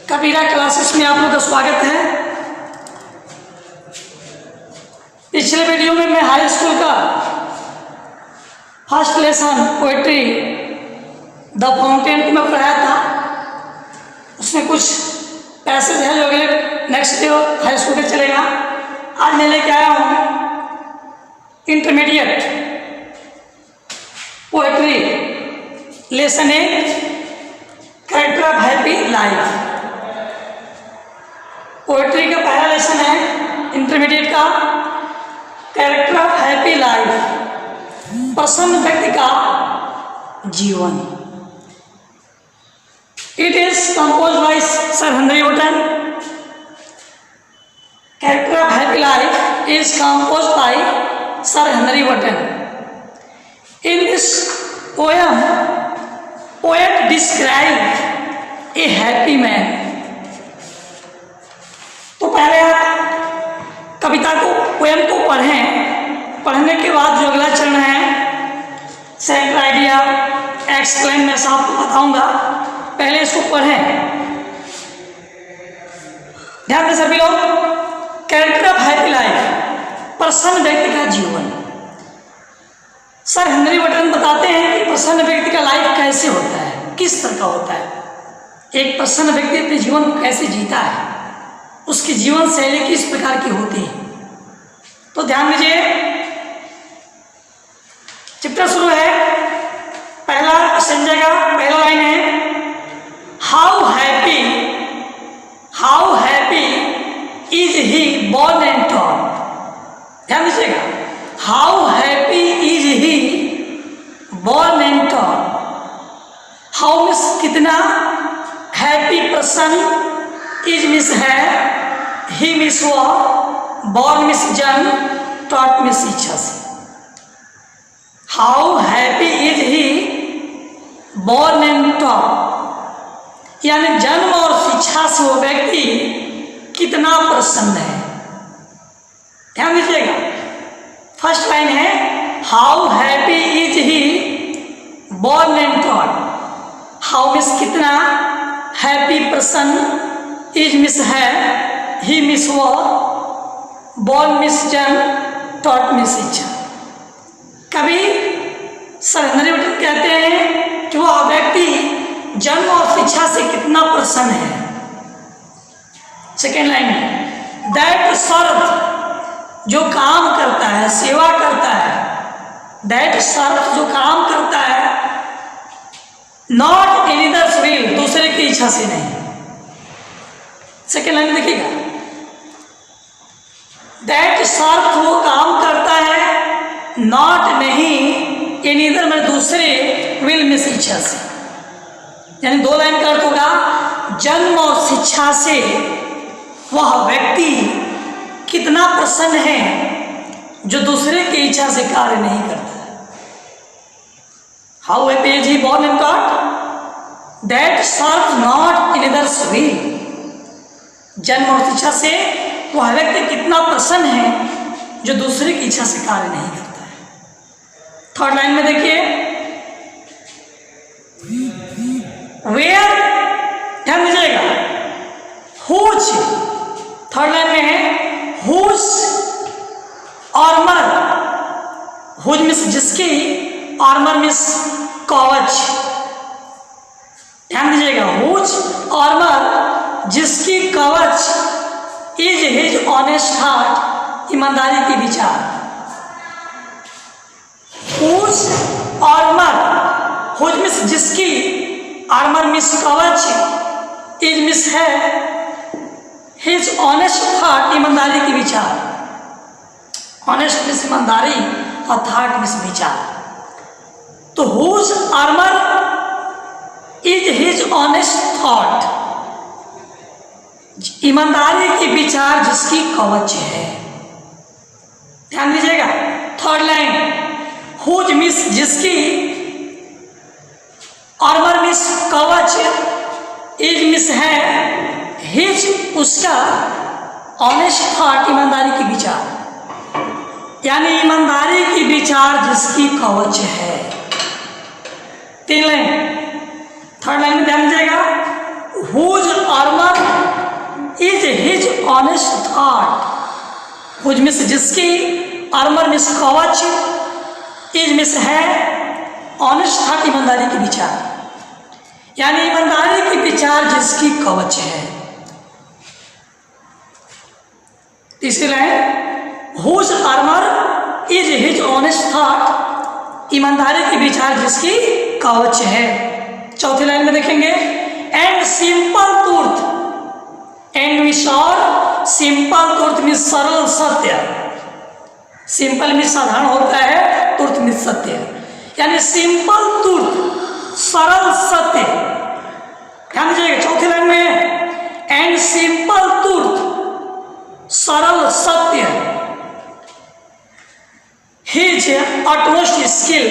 कबीरा classes में आप लोग का स्वागत है। पिछले वीडियो में मैं हाई स्कूल का first lesson poetry the fountain को मैं पढ़ाया था। उसमें कुछ पैसेज है जो अगले नेक्स्ट डे हाई स्कूल का चलेगा। आज मैं लेके आया हूँ intermediate poetry lesson 8 character of happy life. Poetry का पहला लेसन है इंटरमीडिएट का कैरेक्टर ऑफ हैप्पी लाइफ, प्रसन्न व्यक्ति का जीवन। It is compose by sir Henry Wotton. Character of happy life is compose by sir Henry Wotton. In this poem poet describe a happy man. तो पहले आप कविता को पोएम को पढ़ें। पढ़ने के बाद जो अगला चरण है सेंटर आइडिया एक्सप्लेन मैं आपको बताऊंगा। पहले इसको पढ़ें, ध्यान दें सभी लोग। कैरेक्टर ऑफ हैप्पी लाइफ, प्रसन्न व्यक्ति का जीवन। सर हेनरी वॉटन बताते हैं कि प्रसन्न व्यक्ति का लाइफ कैसे होता है, किस तरह का होता है। एक प्रसन्न व्यक्ति अपने जीवन को कैसे जीता है, उसकी जीवन शैली किस प्रकार की होती है। तो ध्यान दीजिए, चैप्टर शुरू है। पहला संजय का पहला लाइन है how happy is he born and taught. ध्यान दीजिएगा, how happy is he born and taught. How means कितना, हैप्पी प्रसन्न, इज मिस है, ही मिस हुआ, बोर्न मिस जन्म, टॉट मिस इच्छा से। How happy is he born and taught, यानी जन्म और शिक्षा से वो व्यक्ति कितना प्रसन्न है। ध्यान दीजिएगा, फर्स्ट लाइन है how happy is he born and taught. How means कितना, हैप्पी प्रसन्न, इज मिस है, ही मिस वो, बोर्न मिस जन्म, टॉट मिस इच्छा। कभी सर हेनरी वॉटन कहते हैं कि वह व्यक्ति जन्म और शिक्षा से कितना प्रसन्न है। सेकेंड लाइन में दैट सर्व जो काम करता है, सेवा करता है, दैट सर्व जो काम करता है, नॉट इन अदर्स विल, दूसरे की इच्छा से नहीं। सेकेंड लाइन में देखिएगा, दैट सर्व वो काम करता है, नॉट नहीं, इन इधर में दूसरे विल में से इच्छा से। यानी दो लाइन का अर्थ होगा जन्म और शिक्षा से वह व्यक्ति कितना प्रसन्न है जो दूसरे की इच्छा से कार्य नहीं करता है। How happy is he born and taught, that serve not in others will. जन्म और शिक्षा से वह व्यक्ति कितना प्रसन्न है जो दूसरे की इच्छा से कार्य नहीं करता है। थर्ड लाइन में देखिए वेयर, ध्यान दीजिएगा, हुज, थर्ड लाइन में है हुज आर्मर, हुज मिस जिसकी, आर्मर मिस कवच। ध्यान दीजिएगा, हुज आर्मर जिसकी कवच, इज हिज ऑनेस्ट हार्ट, ईमानदारी के विचार। हुज आर्मर, हुज मिस जिसकी, आर्मर मिस कवच, इज मिस है, हिज ऑनेस्ट थॉट, ईमानदारी के विचार। ऑनेस्ट मिस ईमानदारी और थॉट मिस विचार। तो whose armour is his honest thought, ईमानदारी के विचार जिसकी कवच है। ध्यान दीजिएगा, थर्ड लाइन हुज मिस जिसकी, आर्मर मिस कवच, इज मिस है, हिज उसका, ऑनेस्ट थॉट ईमानदारी की विचार, यानी ईमानदारी की विचार जिसकी कवच है। तीन लाइन, थर्ड लाइन में ध्यान दीजिएगा, whose armour is his honest thought, whose means जिसकी, आर्मर मिस कवच, इज मिस है, ऑनेस्ट थॉट ईमानदारी के विचार, यानी ईमानदारी के विचार जिसकी कवच है। तीसरी लाइन, whose armour is his honest thought, ईमानदारी के विचार जिसकी कवच है। चौथी लाइन में देखेंगे, and simple truth, and means और सिंपल ट्रूथ मीन्स सरल सत्य, सिंपल मीन्स साधारण होता है, ट्रूथ मीन्स सत्य, यानी सिंपल ट्रूथ सरल सत्य। ध्यान दीजिएगा चौथी लाइन में, एंड सिंपल ट्रूथ सरल सत्य, हिज अटमोस्ट स्किल,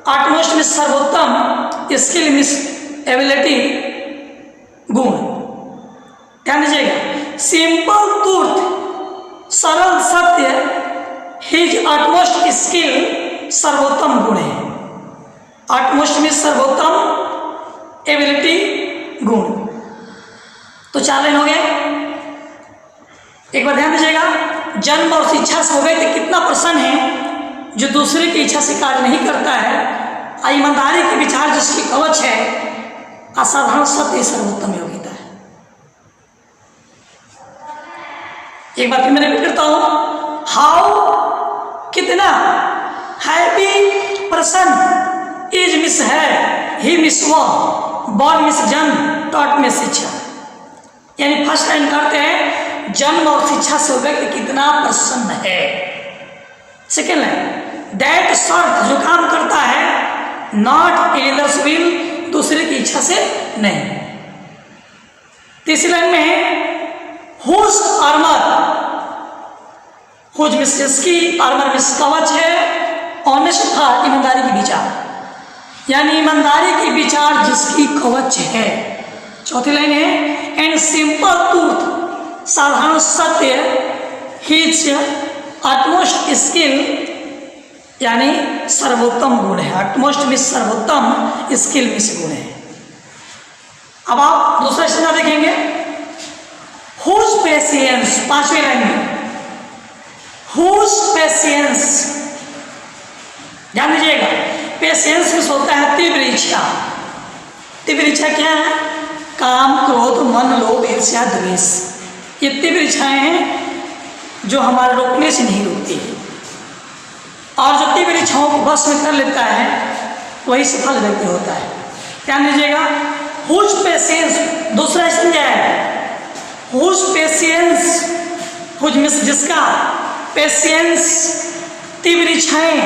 अटमोस्ट में सर्वोत्तम, स्किल मीन्स एबिलिटी, गुण। ध्यान दीजिएगा, सिंपल ट्रूथ सरल सत्य, हिज अटमोस्ट स्किल सर्वोत्तम गुण है, अटमोस्ट में सर्वोत्तम, एबिलिटी, गुण। तो 4 लाइन हो गए। एक बार ध्यान दीजिएगा, जन्म और शिक्षा से वो व्यक्ति कितना प्रसन्न है जो दूसरे की इच्छा से कार्य नहीं करता है, ईमानदारी के विचार जिसकी कवच है, असाधारण सत्य सर्वोत्तम योग्यता है। एक बार फिर मैं रिपीट करता हूं, हाउ कितना, हैप्पी प्रसन्न, इज मिस है, ही मिस वो, बॉर्न मिस जन्म, टॉट में शिक्षा। यानी फर्स्ट लाइन करते हैं, जन्म और शिक्षा से व्यक्ति कितना प्रसन्न है। सेकेंड लाइन, दैट सर्व जो काम करता है, नॉट एनदर्स विल, दूसरे की इच्छा से नहीं। तीसरी लाइन में है, हुज आर्मर, हुज मिस जिसकी, आर्मर मिस कवच है, ऑनेस्ट था ईमानदारी के विचार, यानी ईमानदारी के विचार जिसकी कवच है। चौथी लाइन है, एंड सिंपल ट्रूथ साधारण सत्य, हिज अटमोस्ट स्किल, यानी सर्वोत्तम गुण है, अटमोस्ट में सर्वोत्तम, स्किल में से गुण है। अब आप दूसरा स्टेज देखेंगे, हुज पेशेंस, 5वीं लाइन में, हुज पेशेंस। ध्यान दीजिएगा, पेशेंस में होता है तीव्र इच्छा। तीव्र इच्छा क्या है, काम, क्रोध, मन, लोभ, ईर्ष्या, द्वेष, ये तीव्र इच्छाएं हैं जो हमारे रोकने से नहीं रुकती, और जो तीव्र इच्छाओं को बस में कर लेता है वही सफल व्यक्ति होता है। ध्यान दीजिएगा, हुज पेशेंस, दूसरा स्टेज है, हुज पेशेंस, हुज मिस जिसका, पेशेंस तीव्र इच्छाएं,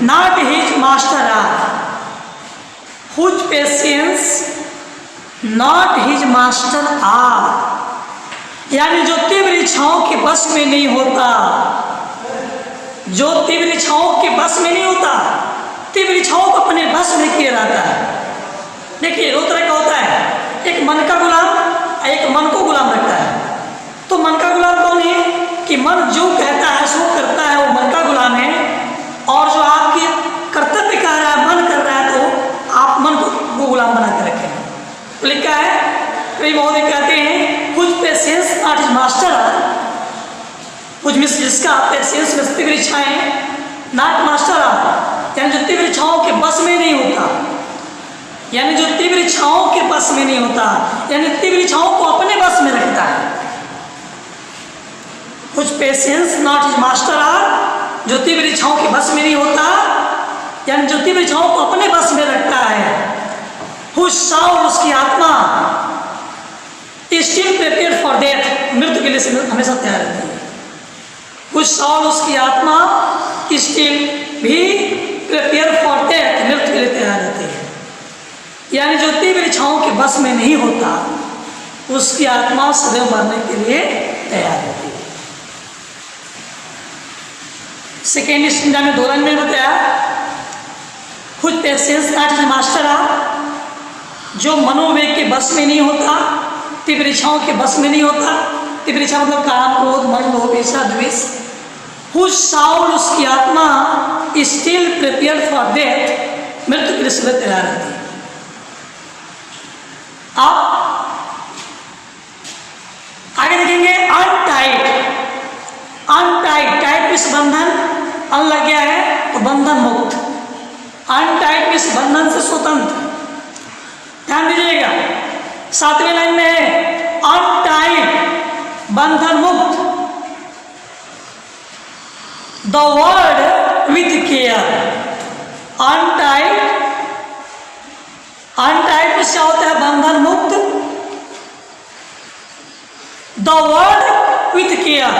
not his master are, whose patience not his master are, यानी जो तीव्र इच्छाओं के बस में नहीं होता, जो तीव्र इच्छाओं के बस में नहीं होता, तीव्र इच्छाओं को अपने बस में किया जाता है। देखिए 2 तरह का होता है, एक मन का गुलाम, एक मन को गुलाम रखता है। तो मन का गुलाम कौन है कि मन जो कहता है सो करता है, वो मन का गुलाम है, और जो आपके कर्तव्य कर रहा है, मन कर रहा है, तो आप मन को गुलाम बना के रखें। तो लिखा है, कई महोदय कहते हैं, कुछ पेशेंस नॉट हिज मास्टर, कुछ मिस जिसका, पेशेंस में तीव्र इच्छाएं, नॉट मास्टर, यानी जो तीव्र इच्छाओं के बस में नहीं होता, यानी जो तीव्र इच्छाओं के बस में नहीं होता, यानी तीव्र इच्छाओं को अपने बस में रखता है। कुछ patience not his master are, जो तीव्र इच्छाओं के बस में नहीं होता, यानी जो तीव्र इच्छाओं को अपने बस में रखता है। हुज साउल, उसकी आत्मा, स्टिल प्रिपेयर फॉर डेथ, मृत्यु के लिए हमेशा तैयार रहती है। हुज साउल, उसकी आत्मा, स्टिल भी प्रिपेयर फॉर डेथ, मृत्यु के लिए तैयार रहती है। यानी जो तीव्र इच्छाओं के बस में नहीं होता, उसकी आत्मा सदैव मरने के लिए तैयार रहती है। सेकेंड स्टेज में 2 लाइन में बताया, खुद patience not his master are, जो मनोवेग के बस में नहीं होता, तीव्र इच्छाओं के बस में नहीं होता। तीव्र इच्छा मतलब काम, क्रोध, मन, लोभ, ईर्ष्या, द्वेष। हुज साउल, उसकी आत्मा, स्टिल प्रिपेयर फॉर डेथ, मृत्यु के लिए तैयार रहती है। आप आगे देखेंगे अनटाइड। अनटाइड, टाइड मीन्स बंधन, अन लग गया है तो बंधन मुक्त। अनटाइड मीन्स बंधन से स्वतंत्र। ध्यान दीजिएगा, 7वें लाइन में है अनटाइड, बंधन मुक्त। The word with care. Untied, untied means क्या होता है? बंधन मुक्त। द वर्ड विथ केयर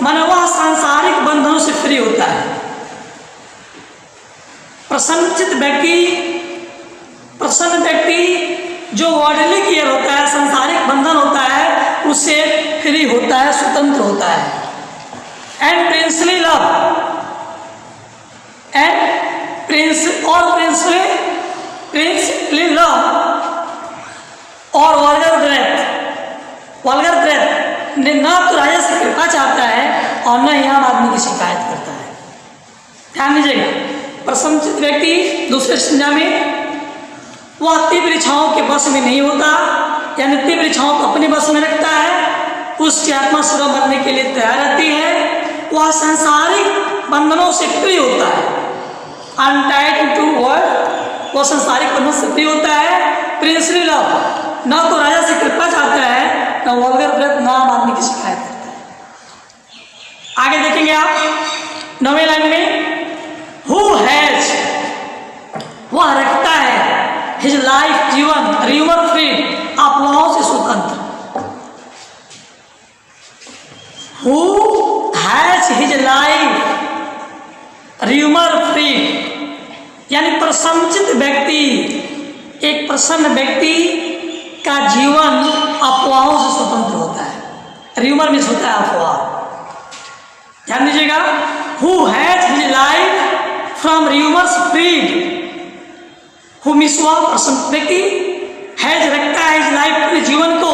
माने वह सांसारिक बंधनों से फ्री होता है। प्रसन्नचित्त व्यक्ति, प्रसन्न व्यक्ति जो वर्डली केयर होता है, सांसारिक बंधन होता है, उससे फ्री होता है, स्वतंत्र होता है। And princely love, and Prince और प्रिंसली लव और वल्गर ब्रेथ। वल्गर ब्रेथ ना तो राजा से कृपा चाहता है और न ही आम आदमी की शिकायत करता है। ध्यान दीजिएगा, प्रसन्नचित्त व्यक्ति दूसरे संज्ञा में वह तीव्र इच्छाओं के बस में नहीं होता, यानी तीव्र इच्छाओं को अपने बस में रखता है। उसकी आत्मा सदा मरने के लिए तैयार रहती है। वह सांसारिक बंधनों से फ्री होता है। अनटाइड टू वर्ड, वह सांसारिक बंधन से फ्री होता है। प्रिंसली लव, न तो राजा से कृपा चाहता है, न वल्गर ब्रेथ, न आम आदमी की शिकायत करता है। आगे देखेंगे आप 9वें लाइन में, हु हैज, वह रखता है, हिज लाइफ, जीवन, र्यूमर फ्री, अफवाहों से स्वतंत्र। Who has his life rumour free, यानी प्रसन्नचित्त व्यक्ति, एक प्रसन्न व्यक्ति का जीवन अफवाहों से स्वतंत्र होता है। र्यूमर मीन्स होता है अफवाह। ध्यान दीजिएगा, who has his life from rumours freed. Who means वह प्रसन्न व्यक्ति, हैज रखता है हिज लाइफ, अपने जीवन को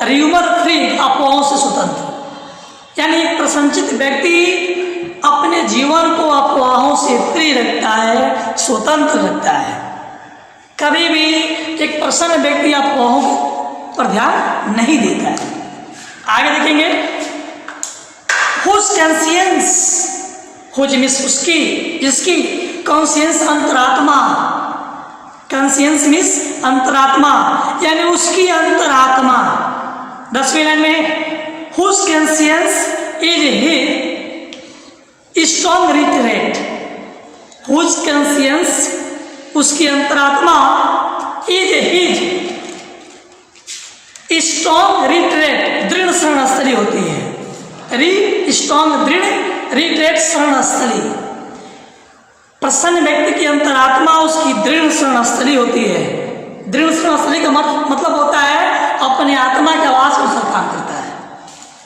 र्यूमर फ्री, अफवाहों से स्वतंत्र। यानी एक प्रसन्नचित्त व्यक्ति अपने जीवन को अफवाहों से फ्री रखता है, स्वतंत्र रखता है। कभी भी एक प्रसन्न व्यक्ति अफवाहों पर ध्यान नहीं देता है। आगे देखेंगे, हुज कॉन्शियंस, हुज मीन्स उसकी, जिसकी, कॉन्शियंस अंतरात्मा, कॉन्शियंस मीन्स अंतरात्मा, यानी उसकी अंतरात्मा। 10वीं लाइन में, whose conscience is he strong retreat. Whose conscience, उसकी अंतरात्मा, इज हिज स्ट्रॉन्ग रिट्रेट, दृढ़ शरणस्थली होती है। स्ट्रॉन्ग, दृढ़, रिट्रेट, शरणस्थली। प्रसन्न व्यक्ति की अंतरात्मा उसकी दृढ़ शरणस्थली होती है। दृढ़ शरणस्थली का मतलब होता है अपने आत्मा के आवाज के अनुसार काम करता है,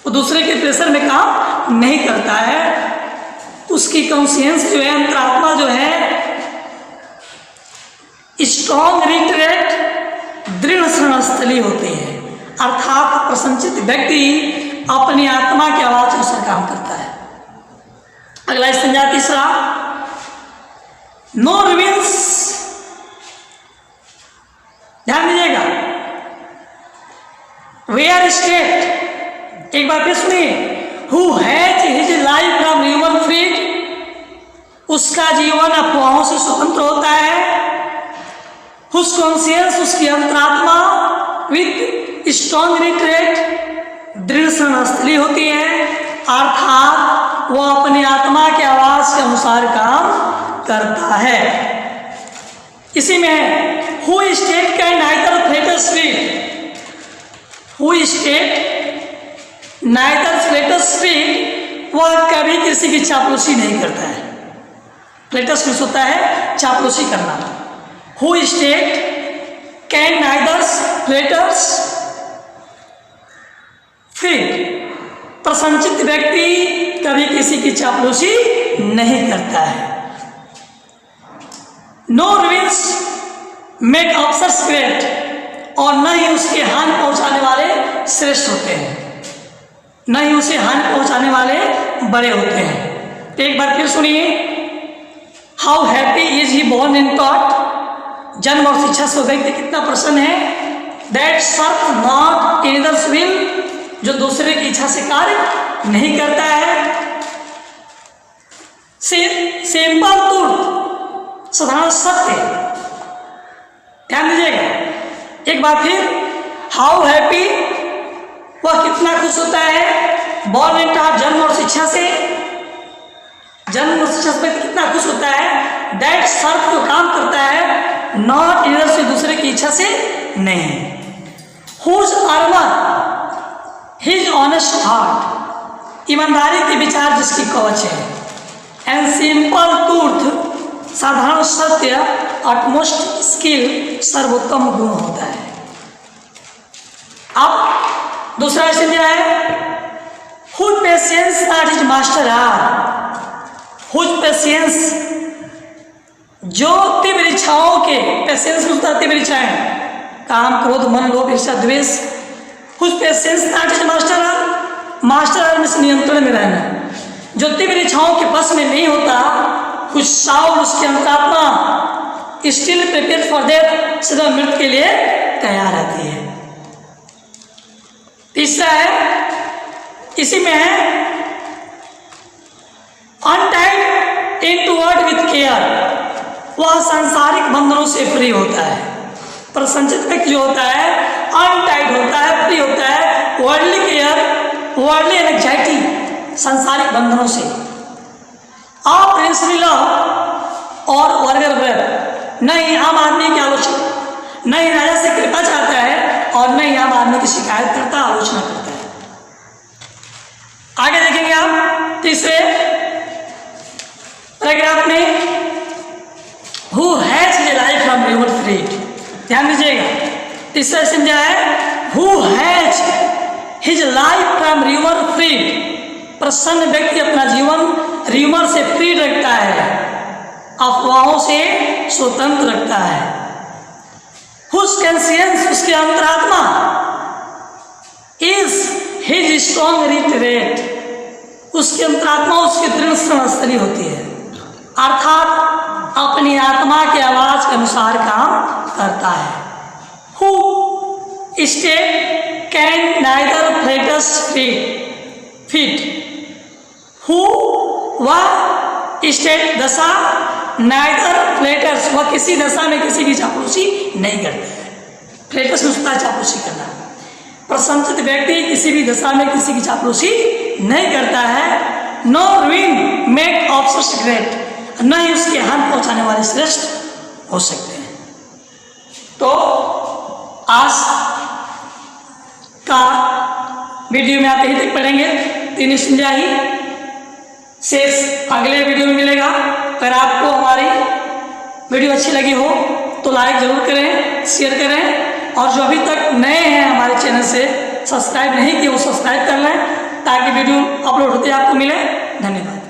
वो दूसरे के प्रेशर में काम नहीं करता है। उसकी कॉन्शियंस जो है, अंतरात्मा जो है, स्ट्रॉन्ग रिट्रेट, दृढ़ शरणस्थली होती है। अर्थात प्रसन्नचित्त व्यक्ति अपनी आत्मा की आवाज के अनुसार काम करता है। अगला संज्ञा तीसरा, नो रिवील्स। ध्यान दीजिएगा, वेयर स्टेट, एक बार फिर सुनिए, who has his life from human freed, उसका जीवन अफवाहों से स्वतंत्र होता है। हुज कॉन्शियंस, उसकी अंतरात्मा, विथ स्ट्रॉन्ग रिट्रेट, दृढ़ शरणस्थली होती है। अर्थात वह अपनी आत्मा के आवाज के अनुसार काम करता है। इसी में who state can neither flatter speed, who state neither flatter speed, वह कभी किसी की चापलूसी नहीं करता है। फ्लेटस मीन्स होता है चापलूसी करना। Who state can neither flatters freed, प्रसन्नचित्त व्यक्ति कभी किसी की चापलूसी नहीं करता है। No reveals make officers great, और न ही उसके हानि पहुंचाने वाले श्रेष्ठ होते हैं, न ही उसे हानि पहुंचाने वाले बड़े होते हैं। एक बार फिर सुनिए, how happy is he born in thought, जन्म और शिक्षा से व्यक्ति कितना प्रसन्न है। That serve not in others will, जो दूसरे की इच्छा से कार्य नहीं करता है। सिंपल ट्रूथ, साधारण सत्य। ध्यान दीजिएगा एक बार फिर, हाउ हैप्पी, वह कितना खुश होता है, बॉर्न इन टॉप, जन्म और शिक्षा से, जन्म और शिक्षा से कितना खुश होता है, दैट सर्व, जो काम करता है, नॉट इधर से दूसरे की इच्छा से नहीं, whose armour his honest heart, ईमानदारी के विचार जिसकी कवच है, एंड सिंपल ट्रूथ, साधारण सत्य, अटमोस्ट स्किल, सर्वोत्तम गुण होता है। अब दूसरा क्या है, whose patience not his master are, whose patience, जो तीव्र इच्छाओं के, पेशेंस होता है तीव्र इच्छाएं, काम क्रोध मन लोभ ईर्ष्या द्वेष, whose patience not his master are, master are में नियंत्रण में रहना, जो तीव्र इच्छाओं के बस में नहीं होता, कुछ साउल उसकी अंतरात्मा स्टिल प्रिपेयर फॉर डेथ, सदा मृत्यु के लिए तैयार रहती है। तीसरा है, इसी में है, अनटाइड इनटूवर्ड विथ केयर, वह सांसारिक बंधनों से फ्री होता है। प्रसन्नचित्त व्यक्ति जो होता है, अनटाइड होता है, फ्री होता है, वर्ल्डली केयर, वर्ल्डली एंग्जाइटी, सांसारिक बंधनों से, अप्रिंसिपल लव और वर्गर ब्रेथ, नहीं आम आदमी की आलोचना, नहीं राजा से कृपा चाहता है और नहीं आम आदमी की शिकायत करता, आलोचना करता है। आगे देखेंगे आप तीसरे पैराग्राफ में, who has his life from human freed, ध्यान दीजिएगा तीसरा समझा है, who has his life from human freed, प्रसन्न व्यक्ति अपना जीवन र्यूमर से फ्री रखता है, अफवाहों से स्वतंत्र रखता है। हुज कॉन्शियंस, उसके अंतरात्मा, इज हिज स्ट्रॉन्ग रिटरेट, उसकी अंतरात्मा उसकी दृढ़ समस्तनी होती है, अर्थात अपनी आत्मा की आवाज के अनुसार काम करता है। Who state can neither flatus fit, who वह स्टेट दशा, नाइदर फ्लेटर्स, वह किसी दशा में किसी की चापलूसी नहीं करता है। फ्लेटर्स में उसका चापलूसी करना, प्रसन्नचित्त व्यक्ति किसी भी दशा में किसी की चापलूसी नहीं करता है। No ruin make officers great, न ही उसके हानि पहुंचाने वाले श्रेष्ठ हो सकते हैं। तो आज का वीडियो में आप यहीं तक पढ़ेंगे, तीन संज्ञा ही शेष अगले वीडियो में मिलेगा। अगर आपको हमारी वीडियो अच्छी लगी हो तो लाइक जरूर करें, शेयर करें, और जो अभी तक नए हैं हमारे चैनल से सब्सक्राइब नहीं किए वो सब्सक्राइब कर लें, ताकि वीडियो अपलोड होते आपको मिले। धन्यवाद।